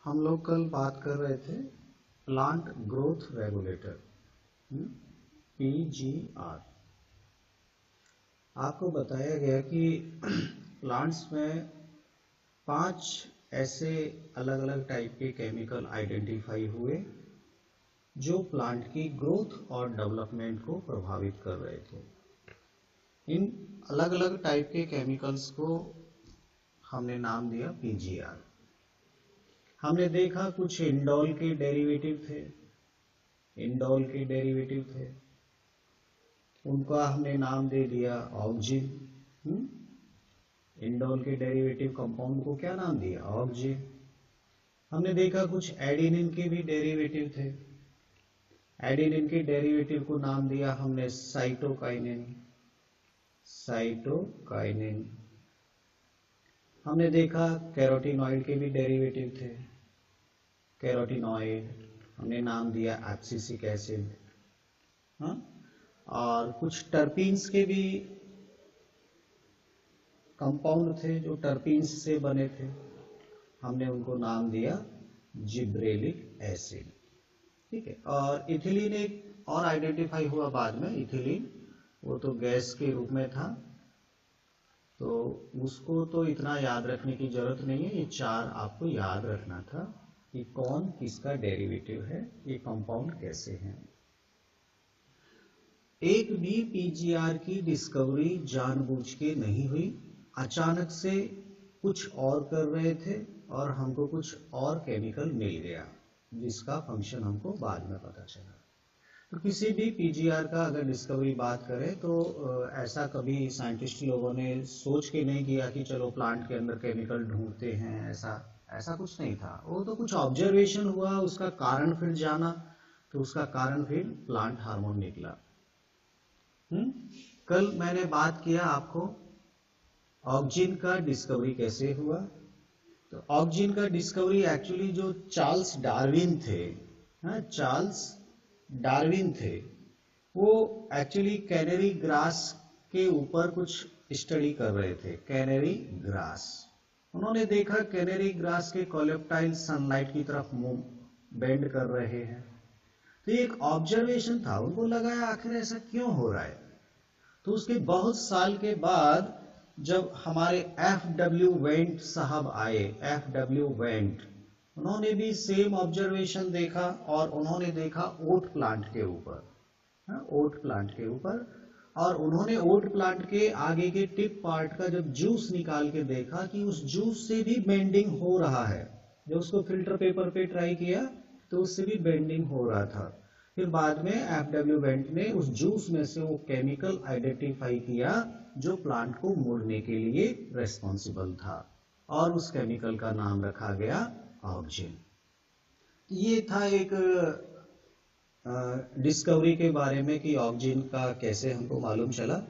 हम लोग कल बात कर रहे थे प्लांट ग्रोथ रेगुलेटर PGR। आपको बताया गया कि प्लांट्स में 5 ऐसे अलग अलग टाइप के केमिकल आइडेंटिफाई हुए जो प्लांट की ग्रोथ और डेवलपमेंट को प्रभावित कर रहे थे। इन अलग अलग टाइप के केमिकल्स को हमने नाम दिया PGR। हमने देखा कुछ इंडोल के डेरिवेटिव थे, उनका हमने नाम दे दिया ऑक्जिन। इंडोल के डेरिवेटिव कंपाउंड को क्या नाम दिया? ऑक्जिन। हमने देखा कुछ एडिनिन के भी डेरिवेटिव थे, एडिनिन के डेरिवेटिव को नाम दिया हमने साइटोकाइनिन। हमने देखा कैरोटीनॉइड के भी डेरिवेटिव थे, कैरोटीनॉइड हमने नाम दिया एब्सिसिक एसिड। और कुछ टर्पीन्स के भी कंपाउंड थे जो टर्पीन्स से बने थे, हमने उनको नाम दिया जिब्रेलिक एसिड। ठीक है। और इथिलीन एक और आइडेंटिफाई हुआ बाद में, इथिलीन वो तो गैस के रूप में था, तो उसको तो इतना याद रखने की जरूरत नहीं है। ये 4 आपको याद रखना था कि कौन किसका डेरिवेटिव है, ये कंपाउंड कैसे हैं। एक भी PGR की डिस्कवरी जानबूझ के नहीं हुई, अचानक से कुछ और कर रहे थे और हमको कुछ और केमिकल मिल गया जिसका फंक्शन हमको बाद में पता चला। तो किसी भी PGR का अगर डिस्कवरी बात करें तो ऐसा कभी साइंटिस्ट लोगों ने सोच के नहीं किया कि चलो प्लांट के अंदर केमिकल ढूंढते हैं, ऐसा कुछ नहीं था। वो तो कुछ ऑब्जर्वेशन हुआ, उसका कारण फिर जाना, तो उसका कारण फिर प्लांट हार्मोन निकला। कल मैंने बात किया आपको ऑक्जिन का डिस्कवरी कैसे हुआ। तो ऑक्जिन का डिस्कवरी एक्चुअली जो चार्ल्स डार्विन थे, वो एक्चुअली कैनरी ग्रास के ऊपर कुछ स्टडी कर रहे थे। कैनरी ग्रास उन्होंने देखा, कैनरी ग्रास के कोलेप्टाइल सनलाइट की तरफ मुंह बेंड कर रहे हैं, तो एक ऑब्जर्वेशन था, उनको लगा आखिर ऐसा क्यों हो रहा है। तो उसके बहुत साल के बाद जब हमारे FW वेंट साहब आए, उन्होंने भी सेम ऑब्जर्वेशन देखा और उन्होंने देखा ओट प्लांट के ऊपर, और उन्होंने ओट प्लांट के आगे के टिप पार्ट का जब जूस निकाल के देखा कि उस जूस से भी बेंडिंग हो रहा है। जब उसको फिल्टर पेपर पे ट्राई किया तो उससे भी बेंडिंग हो रहा था। फिर बाद में FW वेंट ने उस जूस में से वो केमिकल आइडेंटिफाई किया जो प्लांट को मोड़ने के लिए रेस्पॉन्सिबल था, और उस केमिकल का नाम रखा गया ऑक्जिन। ये था एक डिस्कवरी के बारे में कि ऑक्जिन का कैसे हमको मालूम चला।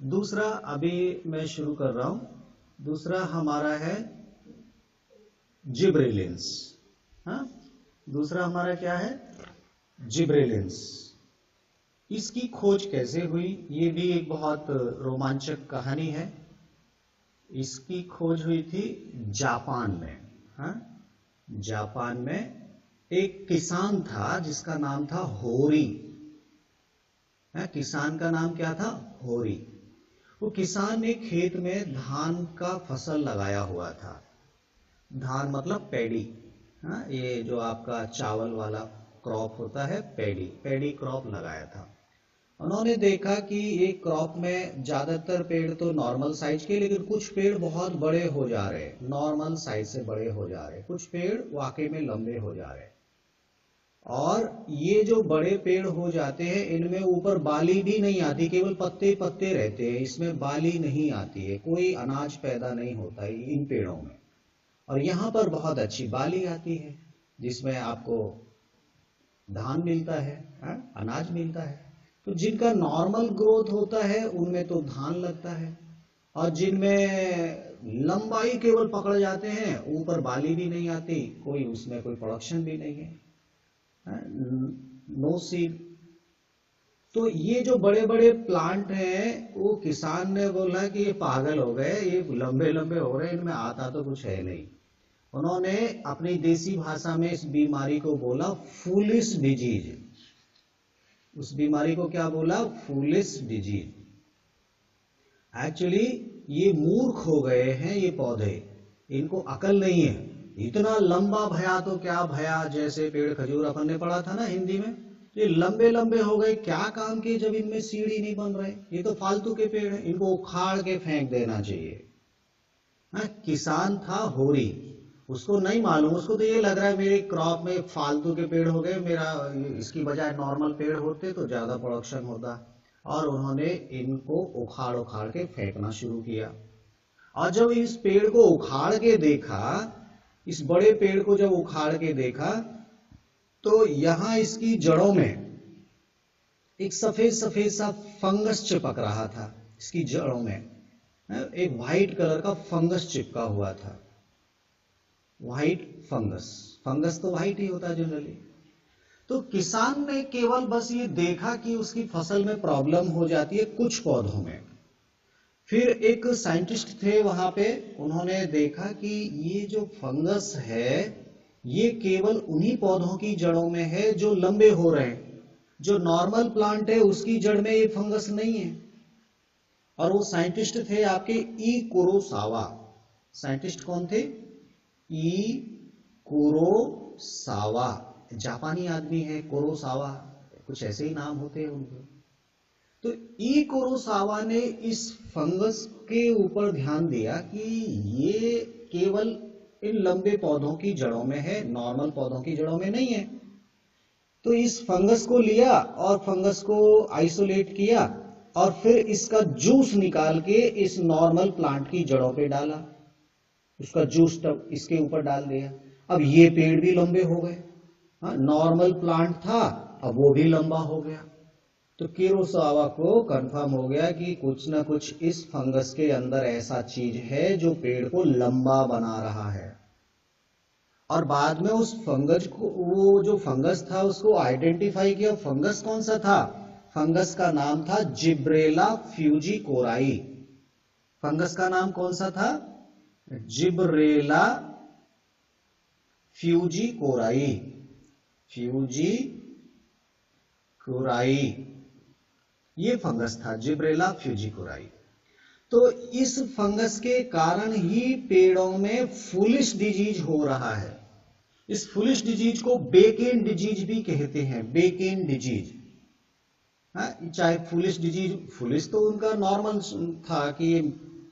दूसरा अभी मैं शुरू कर रहा हूं, दूसरा हमारा है जिब्रेलिन्स। दूसरा हमारा क्या है? जिब्रेलिन्स। इसकी खोज कैसे हुई, ये भी एक बहुत रोमांचक कहानी है। इसकी खोज हुई थी जापान में। एक किसान था जिसका नाम था होरी। किसान का नाम क्या था? होरी। वो किसान ने खेत में धान का फसल लगाया हुआ था। धान मतलब पैडी, ये जो आपका चावल वाला क्रॉप होता है, पैडी क्रॉप लगाया था। उन्होंने देखा कि एक क्रॉप में ज्यादातर पेड़ तो नॉर्मल साइज के, लेकिन कुछ पेड़ बहुत बड़े हो जा रहे, नॉर्मल साइज से बड़े हो जा रहे, कुछ पेड़ वाकई में लंबे हो जा रहे। और ये जो बड़े पेड़ हो जाते हैं, इनमें ऊपर बाली भी नहीं आती, केवल पत्ते पत्ते रहते हैं, इसमें बाली नहीं आती है, कोई अनाज पैदा नहीं होता है इन पेड़ों में। और यहाँ पर बहुत अच्छी बाली आती है जिसमें आपको धान मिलता है, अनाज मिलता है। तो जिनका नॉर्मल ग्रोथ होता है उनमें तो धान लगता है, और जिनमें लंबाई केवल पकड़ जाते हैं, ऊपर बाली भी नहीं आती, कोई उसमें कोई प्रोडक्शन भी नहीं है, नो सीड। तो ये जो बड़े बड़े प्लांट हैं, वो किसान ने बोला कि ये पागल हो गए, ये लंबे लंबे हो रहे हैं, इनमें आता तो कुछ है नहीं। उन्होंने अपनी देसी भाषा में इस बीमारी को बोला फूलिश डिजीज। उस बीमारी को क्या बोला? Foolish disease. एक्चुअली ये मूर्ख हो गए हैं ये पौधे, इनको अकल नहीं है। इतना लंबा भया तो क्या भया, जैसे पेड़ खजूर अपन ने पढ़ा था ना हिंदी में, ये लंबे लंबे हो गए, क्या काम के जब इनमें सीढ़ी नहीं बन रहे। ये तो फालतू के पेड़ हैं, इनको उखाड़ के फेंक देना चाहिए। किसान था होरी, उसको नहीं मालूम, उसको तो ये लग रहा है मेरे क्रॉप में फालतू के पेड़ हो गए, मेरा इसकी बजाय नॉर्मल पेड़ होते तो ज्यादा प्रोडक्शन होता। और उन्होंने इनको उखाड़ उखाड़ के फेंकना शुरू किया। और जब इस पेड़ को उखाड़ के देखा, इस बड़े पेड़ को जब उखाड़ के देखा, तो यहां इसकी जड़ों में एक सफेद सफेद सा फंगस चिपक रहा था। इसकी जड़ों में एक व्हाइट कलर का फंगस चिपका हुआ था। व्हाइट फंगस, फंगस तो व्हाइट ही होता है जनरली। तो किसान ने केवल बस ये देखा कि उसकी फसल में प्रॉब्लम हो जाती है कुछ पौधों में। फिर एक साइंटिस्ट थे वहां पे, उन्होंने देखा कि ये जो फंगस है ये केवल उन्हीं पौधों की जड़ों में है जो लंबे हो रहे हैं। जो नॉर्मल प्लांट है उसकी जड़ में ये फंगस नहीं है। और वो साइंटिस्ट थे आपके ई कुरोसावा। साइंटिस्ट कौन थे? ई कुरोसावा। जापानी आदमी है, कुरोसावा, कुछ ऐसे ही नाम होते हैं उनके। तो ई कुरोसावा ने इस फंगस के ऊपर ध्यान दिया कि ये केवल इन लंबे पौधों की जड़ों में है, नॉर्मल पौधों की जड़ों में नहीं है। तो इस फंगस को लिया और फंगस को आइसोलेट किया और फिर इसका जूस निकाल के इस नॉर्मल प्लांट की जड़ों पे डाला। उसका जूस तब इसके ऊपर डाल दिया। अब ये पेड़ भी लंबे हो गए। नॉर्मल प्लांट था, अब वो भी लंबा हो गया। तो कुरोसावा को कंफर्म हो गया कि कुछ ना कुछ इस फंगस के अंदर ऐसा चीज है जो पेड़ को लंबा बना रहा है। और बाद में उस फंगस को, वो जो फंगस था उसको आइडेंटिफाई किया। फंगस कौन सा था? फंगस का नाम था जिब्रेला फ्यूजिकोराई। फंगस का नाम कौन सा था? जिब्रेला फ्यूजिकोराई। फ्यूजिकोराई ये फंगस था, जिब्रेला फ्यूजिकोराई। तो इस फंगस के कारण ही पेड़ों में फूलिश डिजीज हो रहा है। इस फूलिश डिजीज को बेकेन डिजीज भी कहते हैं। बेकेन डिजीज, चाहे फूलिश डिजीज, फूलिश तो उनका नॉर्मल था कि ये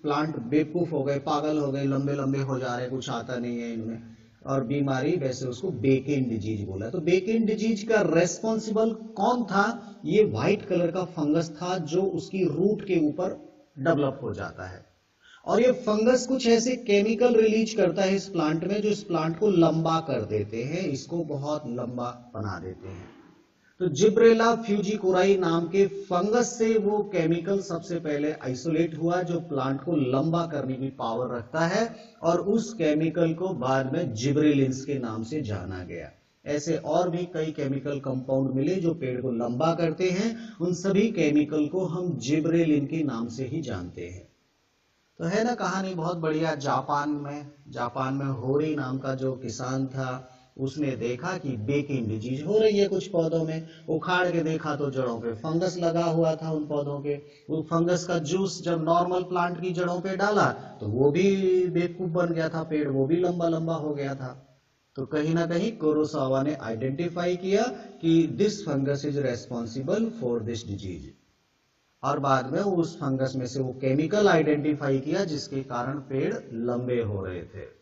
प्लांट बेवकूफ हो गए, पागल हो गए, लंबे लंबे हो जा रहे, कुछ आता नहीं है इनमें, और बीमारी, वैसे उसको बेकेन डिजीज बोला। तो बेकेन डिजीज का रेस्पॉन्सिबल कौन था? ये व्हाइट कलर का फंगस था जो उसकी रूट के ऊपर डेवलप हो जाता है। और ये फंगस कुछ ऐसे केमिकल रिलीज करता है इस प्लांट में जो इस प्लांट को लंबा कर देते हैं, इसको बहुत लंबा बना देते हैं। तो जिब्रेला फ्यूजिकोराई नाम के फंगस से वो केमिकल सबसे पहले आइसोलेट हुआ जो प्लांट को लंबा करने की पावर रखता है, और उस केमिकल को बाद में जिब्रेलिन्स के नाम से जाना गया। ऐसे और भी कई केमिकल कंपाउंड मिले जो पेड़ को लंबा करते हैं। उन सभी केमिकल को हम जिब्रेलिन के नाम से ही जानते हैं। तो है ना कहानी बहुत बढ़िया। जापान में होरी नाम का जो किसान था, उसने देखा कि बेकिंग डिजीज हो रही है कुछ पौधों में। उखाड़ के देखा तो जड़ों पे फंगस लगा हुआ था उन पौधों के। वो फंगस का जूस जब नॉर्मल प्लांट की जड़ों पे डाला तो वो भी बेवकूफ बन गया था, पेड़ वो भी लंबा लंबा हो गया था। तो कहीं ना कहीं कुरोसावा ने आइडेंटिफाई किया कि this fungus is responsible for this disease, और बाद में उस फंगस में से वो केमिकल आइडेंटिफाई किया जिसके कारण पेड़ लंबे हो रहे थे।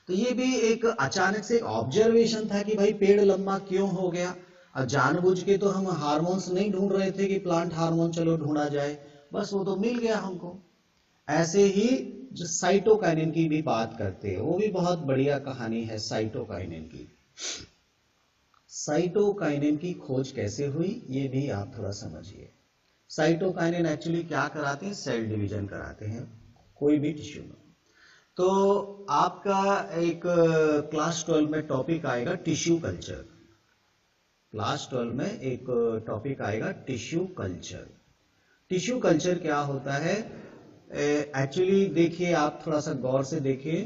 तो ये भी एक अचानक से एक ऑब्जर्वेशन था कि भाई पेड़ लंबा क्यों हो गया। अब जानबूझ के तो हम हार्मोन्स नहीं ढूंढ रहे थे कि प्लांट हार्मोन चलो ढूंढा जाए, बस वो तो मिल गया हमको। ऐसे ही जो साइटोकाइनिन की भी बात करते हैं, वो भी बहुत बढ़िया कहानी है साइटोकाइनिन की। साइटोकाइनिन की खोज कैसे हुई ये भी आप थोड़ा समझिए। साइटोकाइनिन एक्चुअली क्या कराते हैं? सेल डिवीजन कराते हैं कोई भी टिश्यू में। तो आपका एक क्लास 12 में टॉपिक आएगा टिश्यू कल्चर। क्लास 12 में एक टॉपिक आएगा टिश्यू कल्चर। टिश्यू कल्चर क्या होता है? एक्चुअली देखिए, आप थोड़ा सा गौर से देखिए।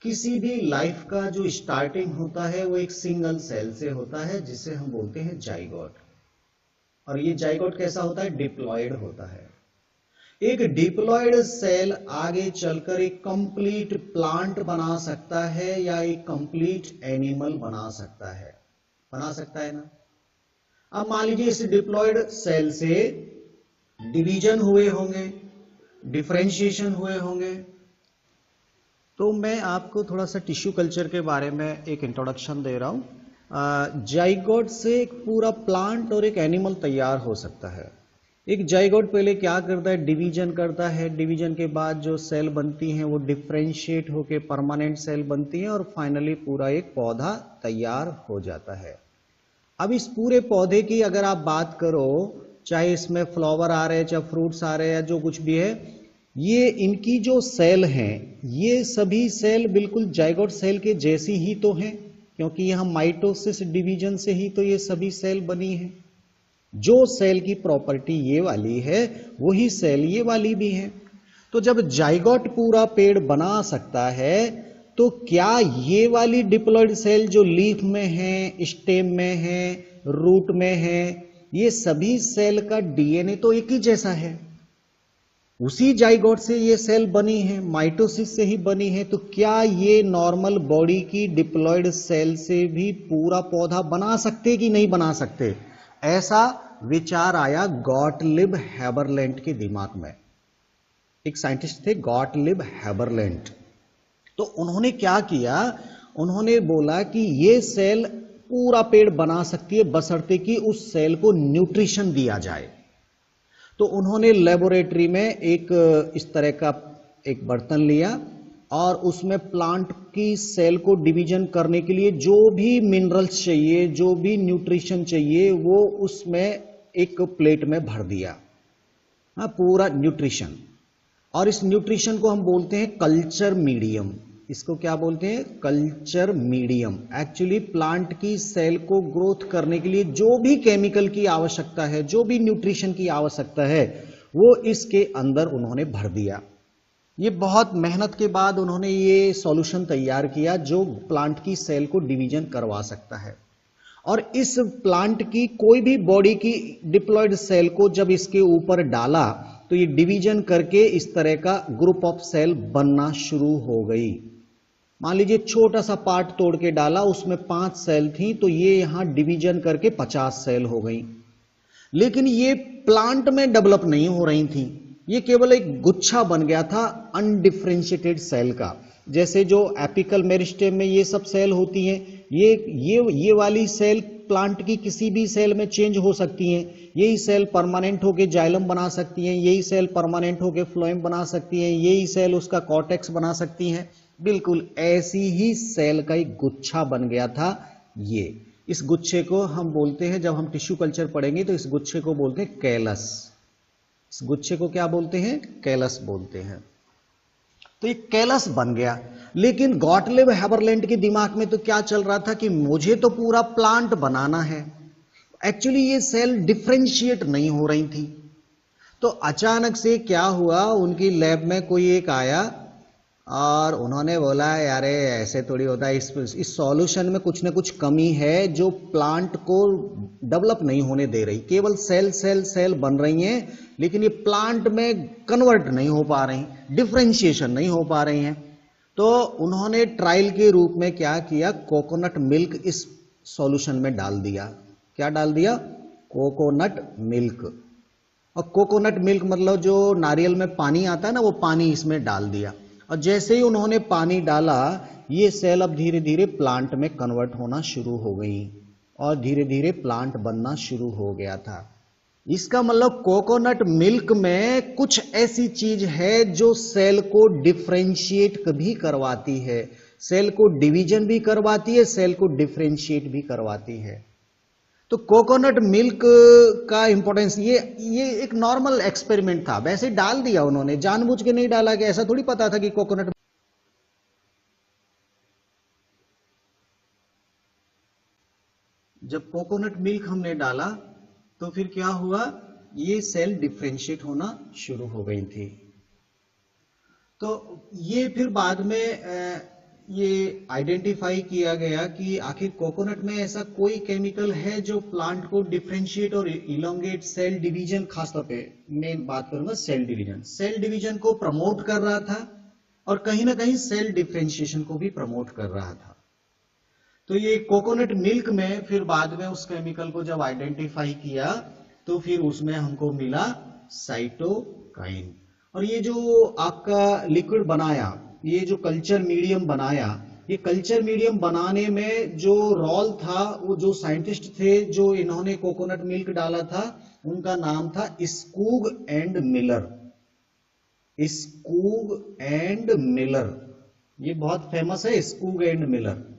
किसी भी लाइफ का जो स्टार्टिंग होता है वो एक सिंगल सेल से होता है, जिसे हम बोलते हैं जाइगोट। और ये जाइगोट कैसा होता है? डिप्लॉयड होता है। एक डिप्लॉयड सेल आगे चलकर एक कंप्लीट प्लांट बना सकता है या एक कंप्लीट एनिमल बना सकता है ना। अब मान लीजिए इस डिप्लॉयड सेल से डिवीजन हुए होंगे, डिफरेंशिएशन हुए होंगे। तो मैं आपको थोड़ा सा टिश्यू कल्चर के बारे में एक इंट्रोडक्शन दे रहा हूं। जाइगोट से एक पूरा प्लांट और एक एनिमल तैयार हो सकता है। एक जाइगोट पहले क्या करता है? डिवीजन करता है। डिवीजन के बाद जो सेल बनती हैं वो डिफरेंशिएट होकर परमानेंट सेल बनती हैं और फाइनली पूरा एक पौधा तैयार हो जाता है। अब इस पूरे पौधे की अगर आप बात करो, चाहे इसमें फ्लावर आ रहे हैं, चाहे फ्रूट्स आ रहे हैं, या जो कुछ भी है, ये इनकी जो सेल हैं, ये सभी सेल बिल्कुल जाइगोट सेल के जैसी ही तो हैं, क्योंकि यहां माइटोसिस डिवीजन से ही तो ये सभी सेल बनी है। जो सेल की प्रॉपर्टी ये वाली है वही सेल ये वाली भी है। तो जब जाइगोट पूरा पेड़ बना सकता है, तो क्या ये वाली डिप्लॉयड सेल जो लीफ में है, स्टेम में है, रूट में है, ये सभी सेल का डीएनए तो एक ही जैसा है। उसी जाइगोट से ये सेल बनी है, माइटोसिस से ही बनी है। तो क्या ये नॉर्मल बॉडी की डिप्लॉयड सेल से भी पूरा पौधा बना सकते कि नहीं बना सकते? ऐसा विचार आया गॉटलिब हैबरलैंड के दिमाग में। एक साइंटिस्ट थे गॉटलिब हैबरलैंड। तो उन्होंने क्या किया? उन्होंने बोला कि ये सेल पूरा पेड़ बना सकती है, बशर्ते कि उस सेल को न्यूट्रिशन दिया जाए। तो उन्होंने लेबोरेटरी में एक इस तरह का एक बर्तन लिया और उसमें प्लांट की सेल को डिवीजन करने के लिए जो भी मिनरल्स चाहिए, जो भी न्यूट्रिशन चाहिए, वो उसमें एक प्लेट में भर दिया। हाँ, पूरा न्यूट्रिशन। और इस न्यूट्रिशन को हम बोलते हैं कल्चर मीडियम। इसको क्या बोलते हैं? Culture medium. एक्चुअली प्लांट की सेल को ग्रोथ करने के लिए जो भी केमिकल की आवश्यकता है, जो भी न्यूट्रिशन की आवश्यकता है, वो इसके अंदर उन्होंने भर दिया। ये बहुत मेहनत के बाद उन्होंने ये सॉल्यूशन तैयार किया जो प्लांट की सेल को डिवीजन करवा सकता है। और इस प्लांट की कोई भी बॉडी की डिप्लॉयड सेल को जब इसके ऊपर डाला तो ये डिवीजन करके इस तरह का ग्रुप ऑफ सेल बनना शुरू हो गई। मान लीजिए छोटा सा पार्ट तोड़ के डाला, उसमें 5 सेल थी, तो ये यहां डिवीजन करके 50 सेल हो गई। लेकिन ये प्लांट में डेवलप नहीं हो रही थी, ये केवल एक गुच्छा बन गया था अनडिफरेंशिएटेड सेल का। जैसे जो एपिकल मेरिस्टेम में ये सब सेल होती हैं, ये वाली सेल प्लांट की किसी भी सेल में चेंज हो सकती हैं। यही सेल परमानेंट होकर जाइलम बना सकती हैं, यही सेल परमानेंट होकर फ्लोएम बना सकती हैं, यही सेल उसका कॉर्टेक्स बना सकती हैं। बिल्कुल ऐसी ही सेल का एक गुच्छा बन गया था ये। इस गुच्छे को हम बोलते हैं, जब हम टिश्यू कल्चर पढ़ेंगे तो इस गुच्छे को बोलते हैं कैलस। इस गुच्छे को क्या बोलते हैं? कैलस बोलते हैं। तो ये कैलस बन गया। लेकिन गॉटलिब हैबरलैंड के दिमाग में तो क्या चल रहा था कि मुझे तो पूरा प्लांट बनाना है। एक्चुअली ये सेल डिफरेंशिएट नहीं हो रही थी। तो अचानक से क्या हुआ, उनकी लैब में कोई एक आया और उन्होंने बोला, यार ऐसे थोड़ी होता है, इस सॉल्यूशन में कुछ ना कुछ कमी है जो प्लांट को डेवलप नहीं होने दे रही। केवल सेल सेल सेल बन रही हैं, लेकिन ये प्लांट में कन्वर्ट नहीं हो पा रही, डिफरेंशिएशन नहीं हो पा रही हैं। तो उन्होंने ट्रायल के रूप में क्या किया, कोकोनट मिल्क इस सॉल्यूशन में डाल दिया। क्या डाल दिया? Coconut milk. और कोकोनट मिल्क मतलब जो नारियल में पानी आता है ना, वो पानी इसमें डाल दिया। और जैसे ही उन्होंने पानी डाला, ये सेल अब धीरे धीरे प्लांट में कन्वर्ट होना शुरू हो गई और धीरे धीरे प्लांट बनना शुरू हो गया था। इसका मतलब कोकोनट मिल्क में कुछ ऐसी चीज है जो सेल को डिफरेंशिएट भी करवाती है, सेल को डिवीजन भी करवाती है, सेल को डिफरेंशिएट भी करवाती है। तो कोकोनट मिल्क का इंपॉर्टेंस, ये एक नॉर्मल एक्सपेरिमेंट था, वैसे डाल दिया उन्होंने, जानबूझ के नहीं डाला कि ऐसा थोड़ी पता था कि कोकोनट। जब कोकोनट मिल्क हमने डाला तो फिर क्या हुआ, ये सेल डिफरेंशिएट होना शुरू हो गई थी। तो ये फिर बाद में ये आइडेंटिफाई किया गया कि आखिर कोकोनट में ऐसा कोई केमिकल है जो प्लांट को डिफरेंशिएट और इलोंगेट सेल डिवीजन, खासतौर पे मैं बात करूंगा सेल डिवीजन को प्रमोट कर रहा था और कहीं ना कहीं सेल डिफरेंशिएशन को भी प्रमोट कर रहा था। तो ये कोकोनट मिल्क में फिर बाद में उस केमिकल को जब आइडेंटिफाई किया तो फिर उसमें हमको मिला साइटोकाइन। और ये जो आपका लिक्विड बनाया, ये जो कल्चर मीडियम बनाया, ये कल्चर मीडियम बनाने में जो रोल था, वो जो साइंटिस्ट थे जो इन्होंने कोकोनट मिल्क डाला था, उनका नाम था Skoog and Miller. Skoog and Miller, ये बहुत फेमस है, स्कूग एंड मिलर।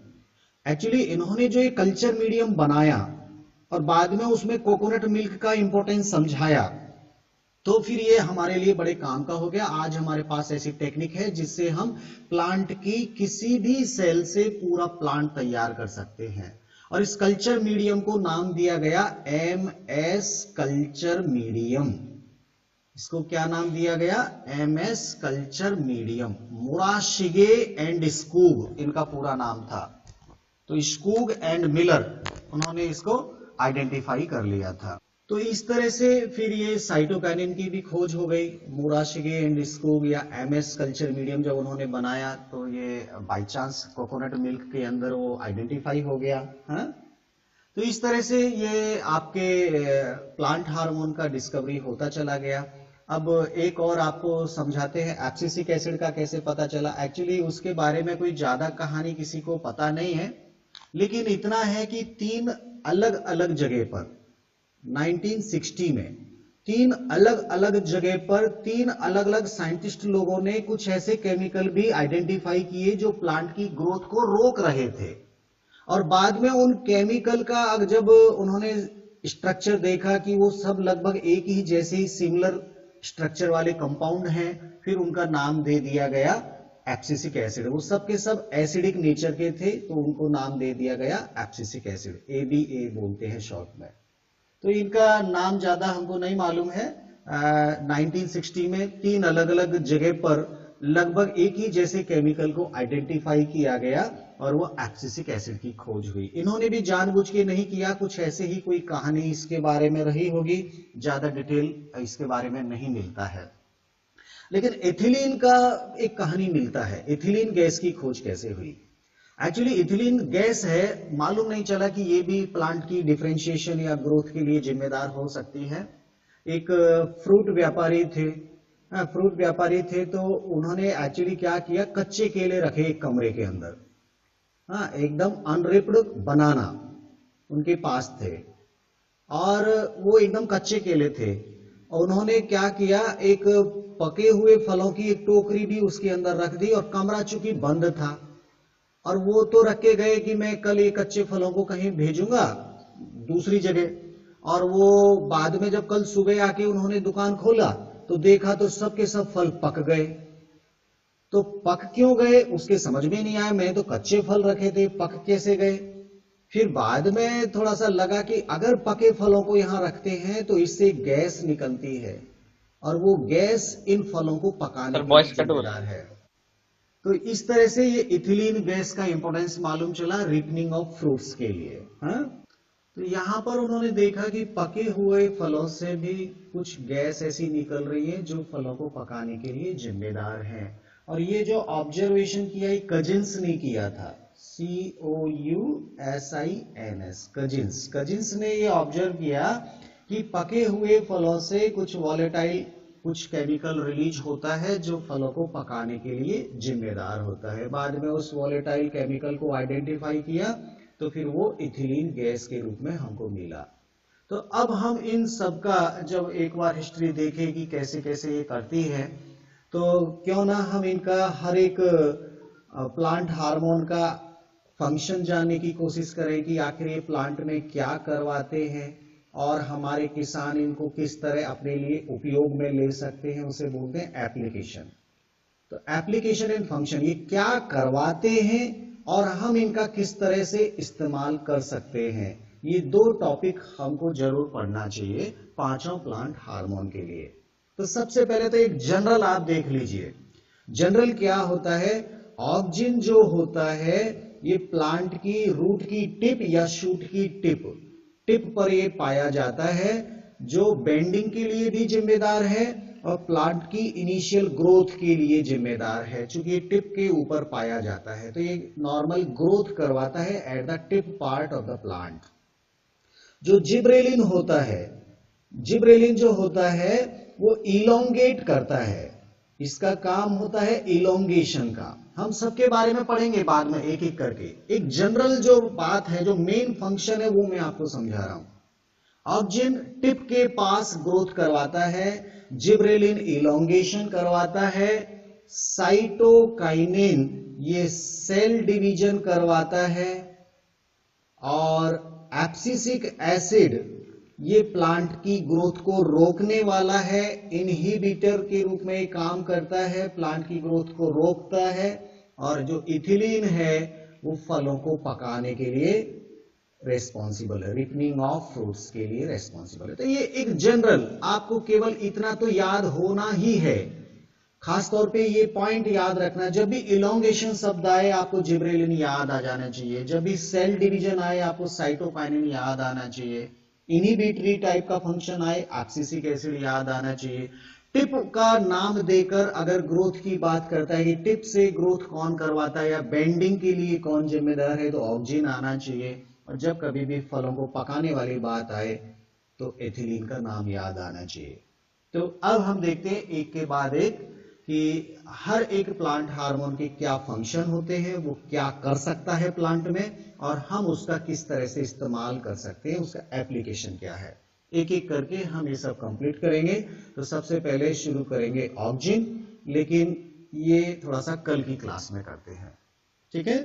एक्चुअली इन्होंने जो ये कल्चर मीडियम बनाया और बाद में उसमें कोकोनट मिल्क का इंपॉर्टेंस समझाया, तो फिर ये हमारे लिए बड़े काम का हो गया। आज हमारे पास ऐसी टेक्निक है जिससे हम प्लांट की किसी भी सेल से पूरा प्लांट तैयार कर सकते हैं। और इस कल्चर मीडियम को नाम दिया गया MS कल्चर मीडियम। इसको क्या नाम दिया गया? MS culture medium. Murashige and Skoog इनका पूरा नाम था। तो स्कूग एंड मिलर उन्होंने इसको आइडेंटिफाई कर लिया था। तो इस तरह से फिर ये साइटोकाइनिन की भी खोज हो गई। मुराशिगे एंड स्कूग या MS कल्चर मीडियम जब उन्होंने बनाया तो ये बाय चांस कोकोनट मिल्क के अंदर वो आइडेंटिफाई हो गया। हाँ, तो इस तरह से ये आपके प्लांट हार्मोन का डिस्कवरी होता चला गया। अब एक और आपको समझाते हैं एब्सिसिक एसिड का कैसे पता चला। एक्चुअली उसके बारे में कोई ज्यादा कहानी किसी को पता नहीं है, लेकिन इतना है कि 3 अलग अलग जगह पर 1960 में 3 अलग अलग जगह पर 3 अलग अलग साइंटिस्ट लोगों ने कुछ ऐसे केमिकल भी आइडेंटिफाई किए जो प्लांट की ग्रोथ को रोक रहे थे। और बाद में उन केमिकल का जब उन्होंने स्ट्रक्चर देखा कि वो सब लगभग एक ही जैसे ही सिमिलर स्ट्रक्चर वाले कंपाउंड हैं, फिर उनका नाम दे दिया गया एब्सिसिक एसिड। वो सब के सब एसिडिक नेचर के थे तो उनको नाम दे दिया गया एब्सिसिक एसिड, ABA बोलते हैं शॉर्ट में। तो इनका नाम ज्यादा हमको नहीं मालूम है। 1960 में 3 अलग अलग जगह पर लगभग एक ही जैसे केमिकल को आइडेंटिफाई किया गया और वो एब्सिसिक एसिड की खोज हुई। इन्होंने भी जानबूझ के नहीं किया, कुछ ऐसे ही कोई कहानी इसके बारे में रही होगी, ज्यादा डिटेल इसके बारे में नहीं मिलता है। लेकिन एथिलीन का एक कहानी मिलता है। एथिलीन गैस की खोज कैसे हुई? एक्चुअली इथिलीन गैस है, मालूम नहीं चला कि ये भी प्लांट की डिफरेंशिएशन या ग्रोथ के लिए जिम्मेदार हो सकती है। एक फ्रूट व्यापारी थे तो उन्होंने एक्चुअली क्या किया, कच्चे केले रखे एक कमरे के अंदर। हाँ, एकदम अनरिप्ड बनाना उनके पास थे और वो एकदम कच्चे केले थे। और उन्होंने क्या किया, एक पके हुए फलों की एक टोकरी भी उसके अंदर रख दी और कमरा चूंकि बंद था और वो तो रख के गए कि मैं कल ये कच्चे फलों को कहीं भेजूंगा दूसरी जगह। और वो बाद में जब कल सुबह आके उन्होंने दुकान खोला तो देखा तो सब के सब फल पक गए। तो पक क्यों गए उसके समझ में नहीं आया, मैंने तो कच्चे फल रखे थे, पक कैसे गए। फिर बाद में थोड़ा सा लगा कि अगर पके फलों को यहां रखते हैं तो इससे गैस निकलती है और वो गैस इन फलों को पकाने के लिए जिम्मेदार है। तो इस तरह से ये इथिलीन गैस का इंपॉर्टेंस मालूम चला रिपनिंग ऑफ फ्रूट्स के लिए। हाँ, तो यहां पर उन्होंने देखा कि पके हुए फलों से भी कुछ गैस ऐसी निकल रही है जो फलों को पकाने के लिए जिम्मेदार है। और ये जो ऑब्जर्वेशन किया ये कजिन्स ने किया था, COUSINS, कजिन्स ने ये ऑब्जर्व किया कि पके हुए फलों से कुछ वॉलेटाइल कुछ केमिकल रिलीज होता है जो फलों को पकाने के लिए जिम्मेदार होता है। बाद में उस वॉलेटाइल केमिकल को आइडेंटिफाई किया तो फिर वो इथिलीन गैस के रूप में हमको मिला। तो अब हम इन सब का जब एक बार हिस्ट्री देखें कि कैसे कैसे ये करती है, तो क्यों ना हम इनका हर एक प्लांट हार्मोन का फंक्शन जानने की कोशिश करें कि आखिर ये प्लांट में क्या करवाते हैं और हमारे किसान इनको किस तरह अपने लिए उपयोग में ले सकते हैं, उसे बोलते हैं एप्लीकेशन। तो एप्लीकेशन एंड फंक्शन, ये क्या करवाते हैं और हम इनका किस तरह से इस्तेमाल कर सकते हैं, ये 2 टॉपिक हमको जरूर पढ़ना चाहिए 5 प्लांट हार्मोन के लिए। तो सबसे पहले तो एक जनरल आप देख लीजिए। जनरल क्या होता है, ऑक्जिन जो होता है ये प्लांट की रूट की टिप या शूट की टिप पर ये पाया जाता है, जो बेंडिंग के लिए भी जिम्मेदार है और प्लांट की इनिशियल ग्रोथ के लिए जिम्मेदार है। चूंकि ये टिप के ऊपर पाया जाता है तो ये नॉर्मल ग्रोथ करवाता है at the tip part of the plant. जो जिब्रेलिन होता है, जिब्रेलिन जो होता है वो इलोंगेट करता है, इसका काम होता है इलोंगेशन का। हम सबके बारे में पढ़ेंगे बाद में एक एक करके। एक जनरल जो बात है, जो मेन फंक्शन है वो मैं आपको समझा रहा हूं। ऑक्जिन टिप के पास ग्रोथ करवाता है, जिब्रेलिन इलोंगेशन करवाता है, साइटोकाइनिन ये सेल डिवीजन करवाता है और एब्सिसिक एसिड ये प्लांट की ग्रोथ को रोकने वाला है, इनहिबिटर के रूप में काम करता है, प्लांट की ग्रोथ को रोकता है। और जो इथिलीन है वो फलों को पकाने के लिए रेस्पॉन्सिबल है, रिपनिंग ऑफ फ्रूट्स के लिए रेस्पॉन्सिबल है। तो ये एक जनरल, आपको केवल इतना तो याद होना ही है, खासतौर पे ये पॉइंट याद रखना। जब भी इलोंगेशन शब्द आए आपको जिब्रेलिन याद आ जाना चाहिए, जब भी सेल डिवीजन आए आपको साइटोकाइनिन याद आना चाहिए, इनहिबिटरी टाइप का फंक्शन आए एब्सिसिक एसिड याद आना चाहिए। टिप का नाम देकर अगर ग्रोथ की बात करता है कि टिप से ग्रोथ कौन करवाता है या बेंडिंग के लिए कौन जिम्मेदार है, तो ऑक्जिन आना चाहिए। और जब कभी भी फलों को पकाने वाली बात आए तो एथिलीन का नाम याद आना चाहिए। तो अब हम देखते हैं एक के बाद एक कि हर एक प्लांट हार्मोन के क्या फंक्शन होते हैं, वो क्या कर सकता है प्लांट में, और हम उसका किस तरह से इस्तेमाल कर सकते हैं, उसका एप्लीकेशन क्या है। एक एक करके हम ये सब कंप्लीट करेंगे। तो सबसे पहले शुरू करेंगे ऑक्जिन, लेकिन ये थोड़ा सा कल की क्लास में करते हैं, ठीक है।